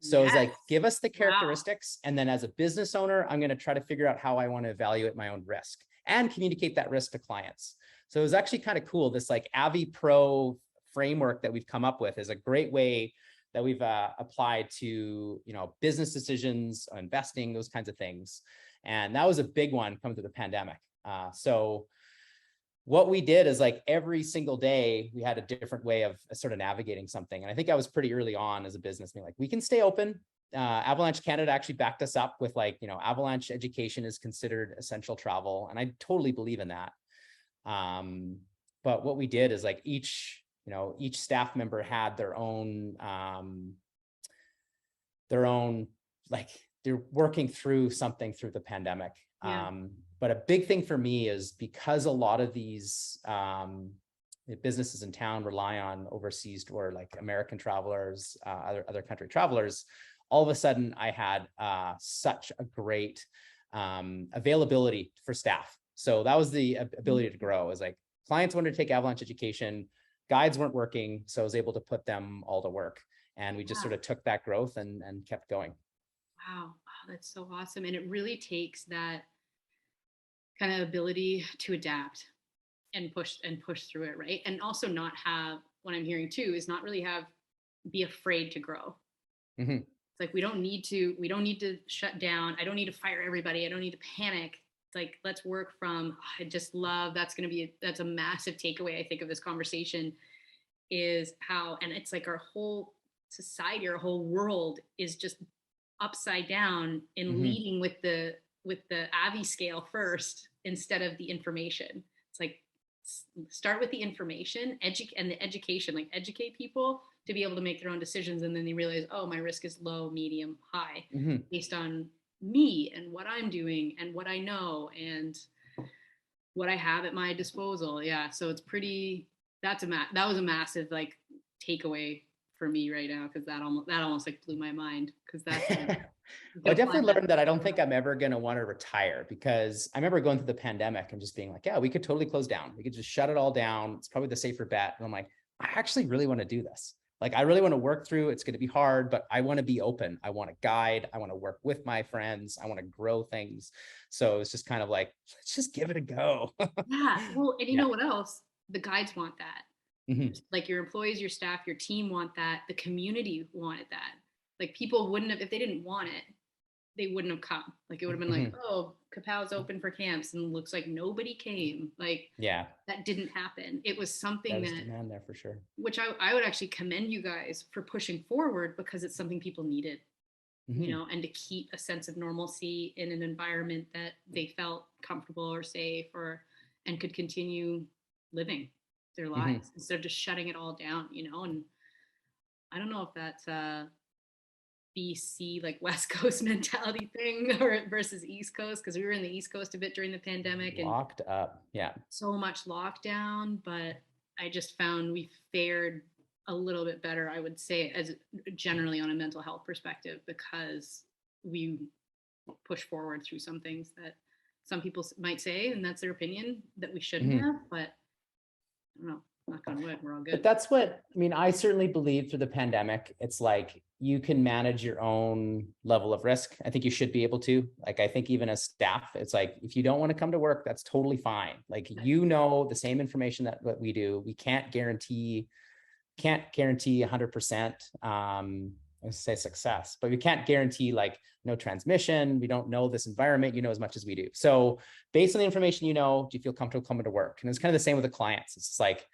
So it's like, give us the characteristics. And then as a business owner, I'm going to try to figure out how I want to evaluate my own risk and communicate that risk to clients. So it was actually kind of cool. This like Avi Pro framework that we've come up with is a great way that we've applied to, business decisions, investing, those kinds of things. And that was a big one coming through the pandemic. So what we did is like every single day we had a different way of sort of navigating something. And I think I was pretty early on as a business being like, we can stay open. Avalanche Canada actually backed us up with like, Avalanche Education is considered essential travel. And I totally believe in that. But what we did is like each staff member had their own, like they're working through something through the pandemic. Yeah. But a big thing for me is because a lot of these businesses in town rely on overseas or like American travelers, other country travelers, all of a sudden I had such a great availability for staff. So that was the ability to grow, is like clients wanted to take Avalanche Education, guides weren't working, so I was able to put them all to work. And we just sort of took that growth and kept going. Wow. Oh, that's so awesome. And it really takes that kind of ability to adapt and push through it, right? And also not have, what I'm hearing too is not really be afraid to grow. Mm-hmm. It's like we don't need to shut down. I don't need to fire everybody. I don't need to panic. It's like, let's work from, I just love, that's a massive takeaway, I think, of this conversation, is how, and it's like our whole society, our whole world is just upside down in Mm-hmm. leading with the Avi scale first instead of the information. It's like, start with the information, and the education, like educate people to be able to make their own decisions. And then they realize, oh, my risk is low, medium, high, Mm-hmm. based on me and what I'm doing and what I know and what I have at my disposal. Yeah. So it's that was a massive like takeaway for me right now, because that almost like blew my mind, because that's Well, I definitely learned that I don't think I'm ever going to want to retire, because I remember going through the pandemic and just being like, yeah, we could totally close down. We could just shut it all down. It's probably the safer bet. And I'm like, I actually really want to do this. Like, I really want to work through. It's going to be hard, but I want to be open. I want to guide. I want to work with my friends. I want to grow things. So it's just kind of like, let's just give it a go. Yeah. Well, and you know what else? The guides want that. Mm-hmm. Like your employees, your staff, your team want that. The community wanted that. Like people wouldn't have, if they didn't want it, they wouldn't have come. Like it would have been like, oh, Capow's open for camps and looks like nobody came. Like, yeah, that didn't happen. It was something that demand there for sure. Which I would actually commend you guys for pushing forward, because it's something people needed, Mm-hmm. and to keep a sense of normalcy in an environment that they felt comfortable or safe and could continue living their lives, Mm-hmm. instead of just shutting it all down, and I don't know if that's BC, like West Coast mentality thing, or versus East Coast, because we were in the East Coast a bit during the pandemic and Locked up. Yeah. so much lockdown, but I just found we fared a little bit better, I would say, as generally on a mental health perspective, because we push forward through some things that some people might say, and that's their opinion, that we shouldn't have, but I don't know. Knock on wood, we're all good. But that's what, I mean, I certainly believe through the pandemic, it's like you can manage your own level of risk. I think you should be able to. Like, I think even as staff, it's like, if you don't want to come to work, that's totally fine. Like, the same information that what we do, we can't guarantee 100%, let's say success, but we can't guarantee like no transmission. We don't know this environment, as much as we do. So based on the information, do you feel comfortable coming to work? And it's kind of the same with the clients. It's just like,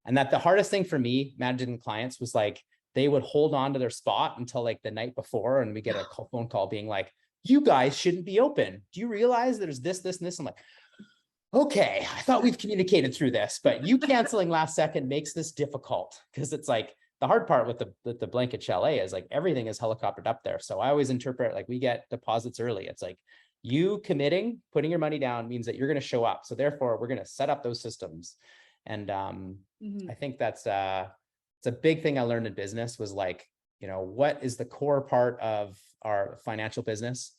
and that the hardest thing for me managing clients was like, they would hold on to their spot until like the night before. And we get a phone call being like, you guys shouldn't be open. Do you realize there's this, this, and this? I'm like, okay, I thought we've communicated through this, but you canceling last second makes this difficult, because it's like the hard part with the blanket chalet is like everything is helicoptered up there. So I always interpret like we get deposits early. It's like you committing, putting your money down means that you're going to show up. So therefore we're going to set up those systems. And I think that's it's a big thing I learned in business was like, what is the core part of our financial business?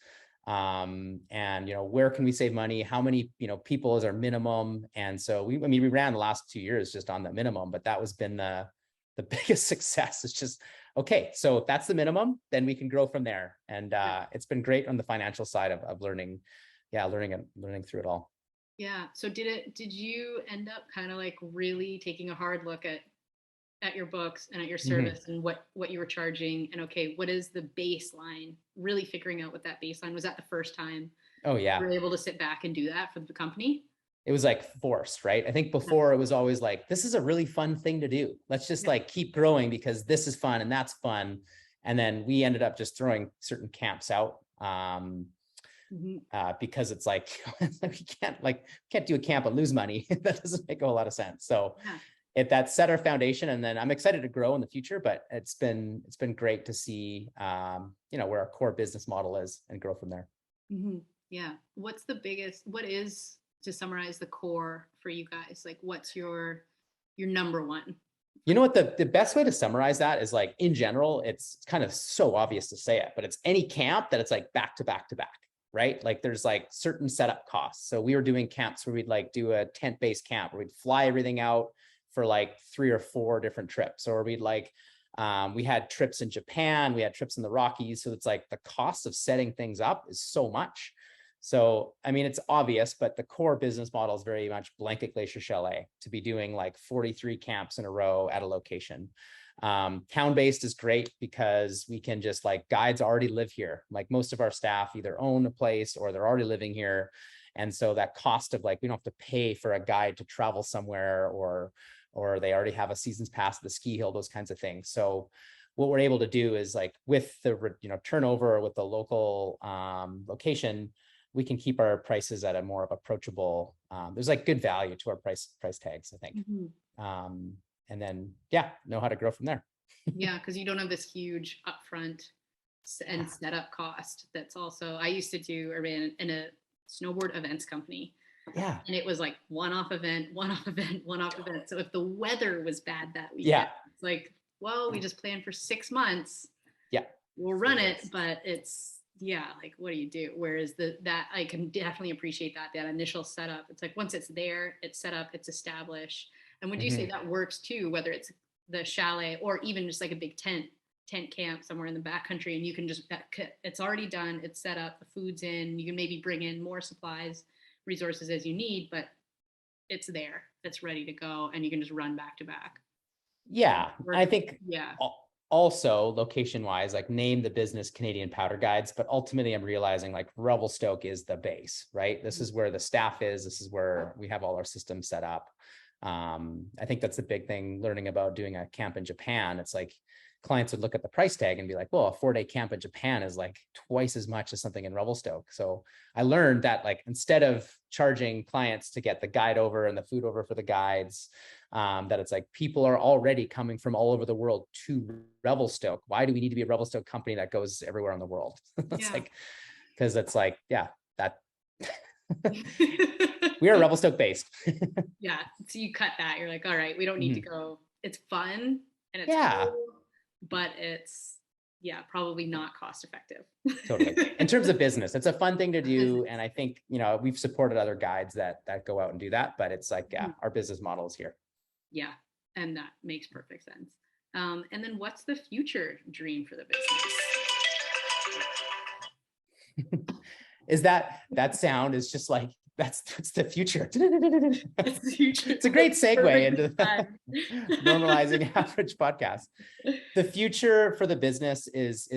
And, where can we save money? How many, people is our minimum? And so we ran the last 2 years just on the minimum, but that was been the biggest success. It's just, okay, so if that's the minimum, then we can grow from there. And it's been great on the financial side of learning through it all. Yeah. So did you end up kind of like really taking a hard look at your books and at your service and what you were charging, and okay, what is the baseline, really figuring out what that baseline was? That the first time you were able to sit back and do that for the company? It was like forced, right? I think before it was always like, this is a really fun thing to do. Let's just like keep growing because this is fun and that's fun. And then we ended up just throwing certain camps out because it's like, we can't do a camp and lose money. That doesn't make a whole lot of sense. So that set our foundation, and then I'm excited to grow in the future, but it's been great to see, where our core business model is and grow from there. Yeah. What is, to summarize, the core for you guys? Like, what's your number one? You know what, the best way to summarize that is, like, in general, it's kind of so obvious to say it, but it's any camp that it's like back to back to back, right? Like there's like certain setup costs. So we were doing camps where we'd like do a tent-based camp where we'd fly everything out for like 3 or 4 different trips, or we'd like, we had trips in Japan, we had trips in the Rockies. So it's like the cost of setting things up is so much. So, I mean, it's obvious, but the core business model is very much blanket glacier chalet, to be doing like 43 camps in a row at a location. Town-based is great because we can just, like, guides already live here. Like most of our staff either own a place or they're already living here. And so that cost of, like, we don't have to pay for a guide to travel somewhere, or they already have a season's pass to the ski hill, those kinds of things. So what we're able to do is, like, with the, turnover with the local location, we can keep our prices at a more of approachable, there's like good value to our price tags, I think. And then, know how to grow from there. Yeah, because you don't have this huge upfront and setup cost. That's also, I used to do in a snowboard events company. Yeah. And it was like one-off event. So if the weather was bad that weekend, it's like, well, we just planned for 6 months. Yeah. We'll run it, but it's, like, what do you do? Whereas that I can definitely appreciate that initial setup. It's like, once it's there, it's set up, it's established. And would you say that works too, whether it's the chalet or even just like a big tent camp somewhere in the backcountry, and you can just, it's already done, it's set up, the food's in, you can maybe bring in more supplies, resources as you need, but it's there, it's ready to go, and you can just run back to back. Yeah, I think also location wise, like, name the business Canadian Powder Guides, but ultimately I'm realizing, like, Revelstoke is the base, right? This is where the staff is. This is where we have all our systems set up. I think that's the big thing learning about doing a camp in Japan. It's like clients would look at the price tag and be like, well, a 4-day camp in Japan is like twice as much as something in Revelstoke. So I learned that, like, instead of charging clients to get the guide over and the food over for the guides, that it's like people are already coming from all over the world to Revelstoke. Why do we need to be a Revelstoke company that goes everywhere in the world? It's like, because it's like, that we are Revelstoke based. So you cut that. You're like, all right, we don't need to go. It's fun and it's cool, but it's probably not cost effective. Totally. In terms of business, it's a fun thing to do. And I think, we've supported other guides that go out and do that, but it's like, our business model is here. Yeah. And that makes perfect sense. And then what's the future dream for the business? Is that sound is just like, that's the future. It's the future. It's a great segue into the Normalizing Average podcast. The future for the business is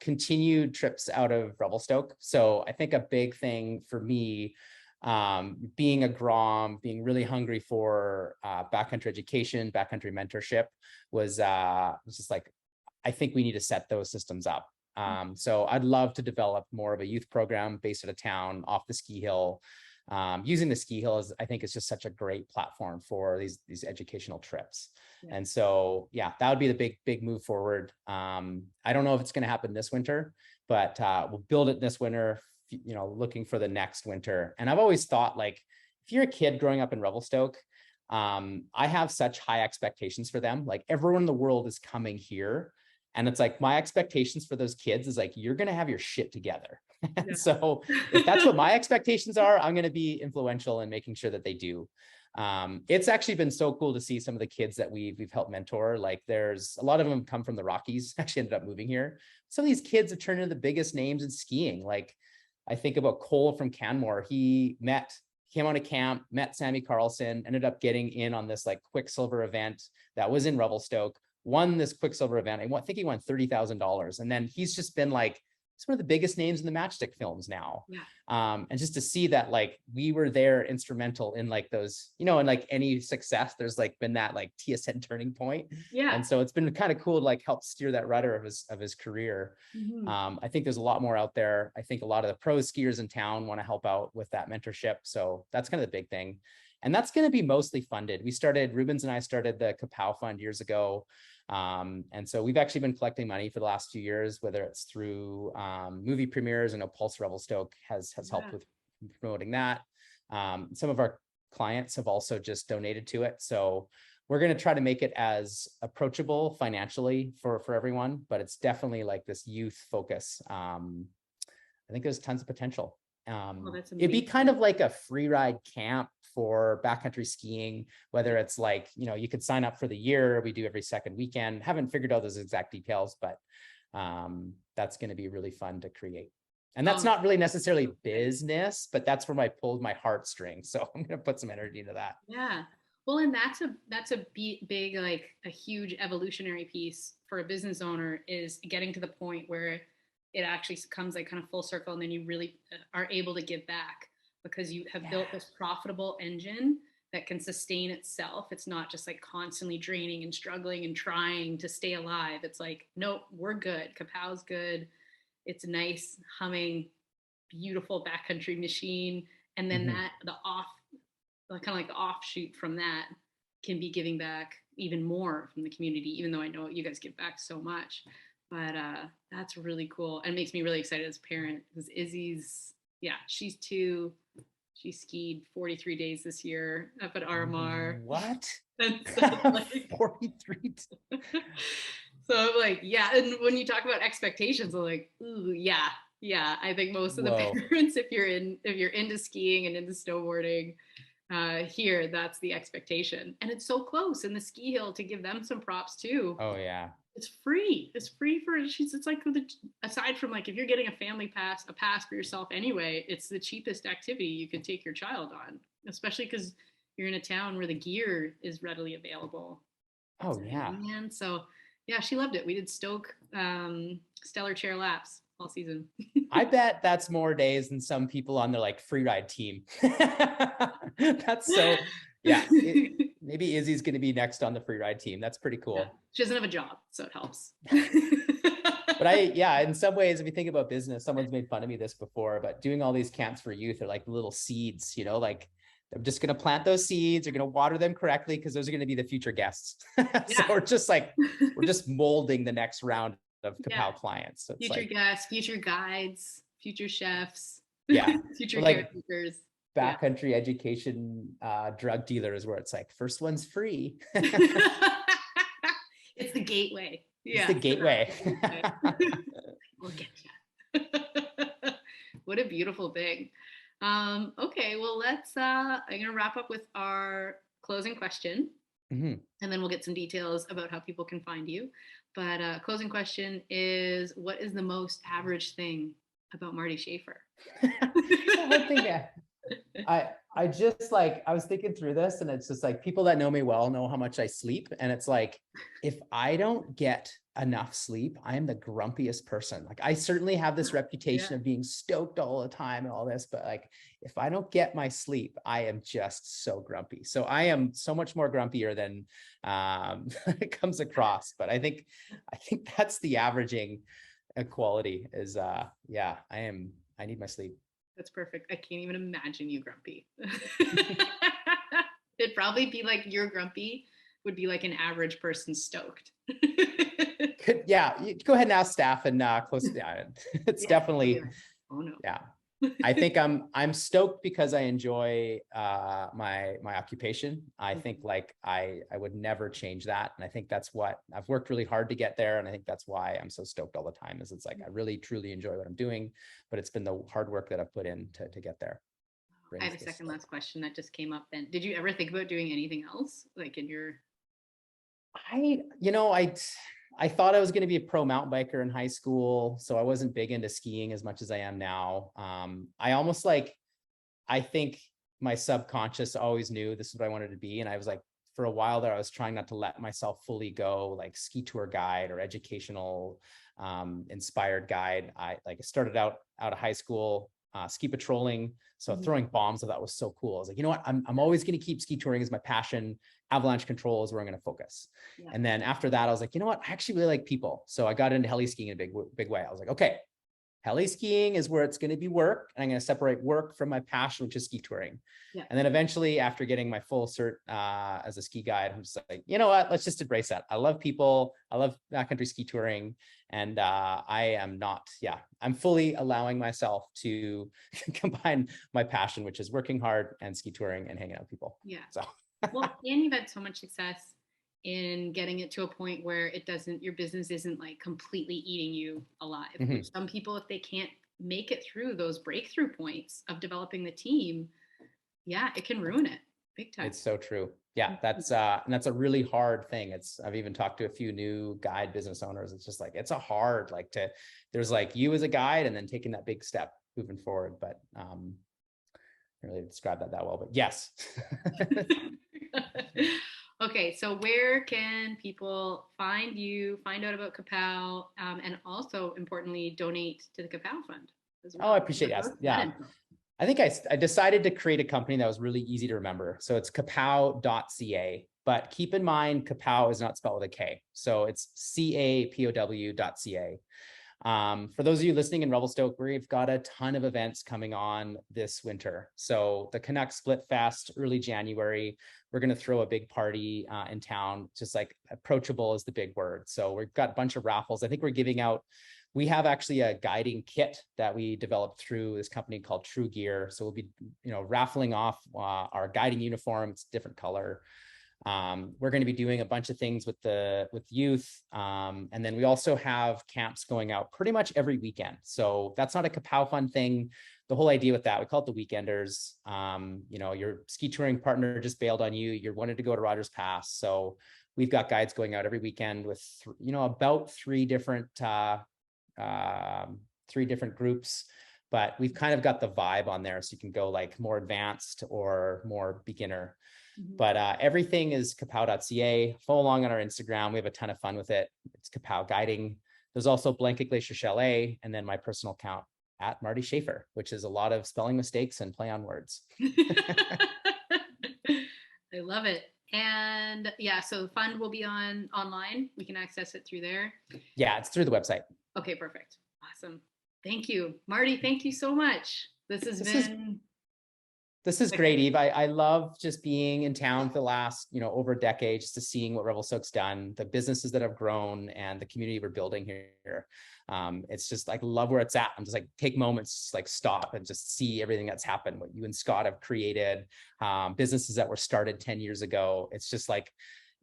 continued trips out of Revelstoke. So I think a big thing for me, being a Grom, being really hungry for backcountry education, backcountry mentorship, was just like, I think we need to set those systems up. So I'd love to develop more of a youth program based out of town, off the ski hill. Using the ski hill I think is just such a great platform for these educational trips. And so, that would be the big move forward. I don't know if it's going to happen this winter, but we'll build it this winter, looking for the next winter. And I've always thought, like, if you're a kid growing up in Revelstoke, I have such high expectations for them. Like, everyone in the world is coming here. And it's like, my expectations for those kids is like, you're going to have your shit together. And so if that's what my expectations are, I'm going to be influential in making sure that they do. It's actually been so cool to see some of the kids that we've helped mentor. Like, there's a lot of them come from the Rockies, actually ended up moving here. Some of these kids have turned into the biggest names in skiing. Like, I think about Cole from Canmore. He came on a camp, met Sammy Carlson, ended up getting in on this like Quicksilver event that was in Revelstoke, won this Quicksilver event. I think he won $30,000. And then he's just been like it's one of the biggest names in the Matchstick films now. Yeah. And just to see that, like, we were there instrumental in like those, you know, in like any success, there's like been that like TSN turning point. Yeah. And so it's been kind of cool to like help steer that rudder of his career. I think there's a lot more out there. I think a lot of the pro skiers in town want to help out with that mentorship. So that's kind of the big thing. And that's going to be mostly funded. Rubens and I started the Capow Fund years ago. And so we've actually been collecting money for the last few years, whether it's through movie premieres. I know Pulse Rebel Stoke has helped with promoting that. Some of our clients have also just donated to it. So we're going to try to make it as approachable financially for everyone, but it's definitely like this youth focus. I think there's tons of potential. It'd be kind of like a free ride camp for backcountry skiing, whether it's like, you know, you could sign up for the year. We do every second weekend. Haven't figured out those exact details, but that's going to be really fun to create. And that's not really necessarily business, but that's where I pulled my heartstrings. So I'm going to put some energy into that. Yeah. Well, and that's a big, like a huge evolutionary piece for a business owner, is getting to the point where it actually comes like kind of full circle, and then you really are able to give back because you have built this profitable engine that can sustain itself. It's not just like constantly draining and struggling and trying to stay alive. It's like, nope, we're good. Capow's good. It's a nice, humming, beautiful backcountry machine. And then kind of like the offshoot from that can be giving back even more from the community, even though I know you guys give back so much. But that's really cool, and makes me really excited as a parent, because Izzy's, she's 2. She skied 43 days this year up at RMR. What? And so, like, 43. So I'm like, and when you talk about expectations, I'm like, ooh, yeah. I think most of the parents, if you're into skiing and into snowboarding, here, that's the expectation, and it's so close in the ski hill, to give them some props too. Oh yeah. It's free. It's like, aside from like, if you're getting a family pass, a pass for yourself anyway, it's the cheapest activity you can take your child on, especially because you're in a town where the gear is readily available. Oh yeah. And so, she loved it. We did Stoke stellar chair laps all season. I bet that's more days than some people on their like free ride team. That's so, maybe Izzy's going to be next on the free ride team. That's pretty cool. She doesn't have a job, so it helps. But in some ways, if you think about business, someone's made fun of me this before, but doing all these camps for youth are like little seeds, you know, like I'm just going to plant those seeds. You're going to water them correctly, because those are going to be the future guests. So we're just molding the next round of Capow clients. So it's future guests, future guides, future chefs, future caretakers. Backcountry education drug dealers, where it's like, first one's free. It's the gateway. It's the gateway. We'll get you. What a beautiful thing. Okay, well, let's I'm gonna wrap up with our closing question, and then we'll get some details about how people can find you. But closing question is, what is the most average thing about Marty Schaffer? One thing, I just like, I was thinking through this, and it's just like, people that know me well know how much I sleep. And it's like, if I don't get enough sleep, I am the grumpiest person. Like, I certainly have this reputation of being stoked all the time and all this, but like, if I don't get my sleep, I am just so grumpy. So I am so much more grumpier than it comes across. But I think that's the averaging quality is, I need my sleep. That's perfect. I can't even imagine you grumpy. It'd probably be like, your grumpy would be like an average person stoked. You go ahead and ask staff and close it down. It's definitely, oh no. Yeah. I think I'm stoked because I enjoy my occupation. I think like I would never change that. And I think that's what I've worked really hard to get there. And I think that's why I'm so stoked all the time, is it's like, I really truly enjoy what I'm doing, but it's been the hard work that I've put in to get there. I have a second last question that just came up then. Did you ever think about doing anything else, like in your... I thought I was going to be a pro mountain biker in high school, so I wasn't big into skiing as much as I am now. I think my subconscious always knew this is what I wanted to be. And I was like for a while there, I was trying not to let myself fully go like ski tour guide or educational inspired guide. I started out of high school, ski patrolling. So throwing bombs, I thought was so cool. I was like, you know what, I'm always going to keep ski touring as my passion. Avalanche control is where I'm going to focus. Yeah. And then after that, I was like, you know what, I actually really like people. So I got into heli skiing in a big way. I was like, okay, heli skiing is where it's going to be work. And I'm going to separate work from my passion, which is ski touring. Yeah. And then eventually, after getting my full cert as a ski guide, I'm just like, you know what, let's just embrace that. I love people. I love backcountry ski touring. And I'm fully allowing myself to combine my passion, which is working hard and ski touring and hanging out with people. Yeah. So, well, and you've had so much success in getting it to a point where your business isn't like completely eating you alive. Mm-hmm. Some people, if they can't make it through those breakthrough points of developing the team, yeah, it can ruin it big time. It's so true. Yeah, that's a really hard thing. I've even talked to a few new guide business owners. It's just like, it's a hard, there's like you as a guide and then taking that big step moving forward. But I can't really describe that well, but yes. Okay, so where can people find you, find out about Capow, and also importantly, donate to the Capow Fund as well? Oh, I appreciate it. Yeah. I think I decided to create a company that was really easy to remember. So it's capow.ca, but keep in mind, Capow is not spelled with a K. So it's capow.ca. For those of you listening in Revelstoke, we've got a ton of events coming on this winter. So the Canuck Split Fest, early January, we're going to throw a big party in town, just like approachable is the big word. So we've got a bunch of raffles. I think we have actually a guiding kit that we developed through this company called True Gear. So we'll be, raffling off our guiding uniform. It's a different color. We're going to be doing a bunch of things with youth. And then we also have camps going out pretty much every weekend. So that's not a Capow Fund thing. The whole idea with that, we call it the weekenders. Your ski touring partner just bailed on you. You wanted to go to Rogers Pass. So we've got guides going out every weekend with, about three different groups, but we've kind of got the vibe on there. So you can go like more advanced or more beginner. Mm-hmm. But everything is capow.ca. Follow along on our Instagram. We have a ton of fun with it. It's Capow Guiding. There's also Blanket Glacier Chalet, and then my personal account at Marty Schaffer, which is a lot of spelling mistakes and play on words. I love it. And yeah, so the fund will be online. We can access it through there. Yeah, it's through the website. Okay, perfect. Awesome. Thank you. Marty, thank you so much. This is great, Eve. I love just being in town for the last, over a decade, just to seeing what Revelstoke's done, the businesses that have grown and the community we're building here. It's just like, love where it's at. I'm just like, take moments, like stop and just see everything that's happened, what you and Scott have created, businesses that were started 10 years ago. It's just like,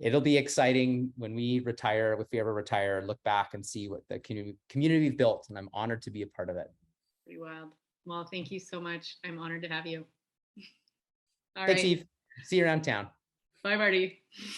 it'll be exciting when we retire, if we ever retire, look back and see what the community we've built. And I'm honored to be a part of it. Pretty wild. Well, thank you so much. I'm honored to have you. All Thanks, right. Eve. See you around town. Bye, Marty.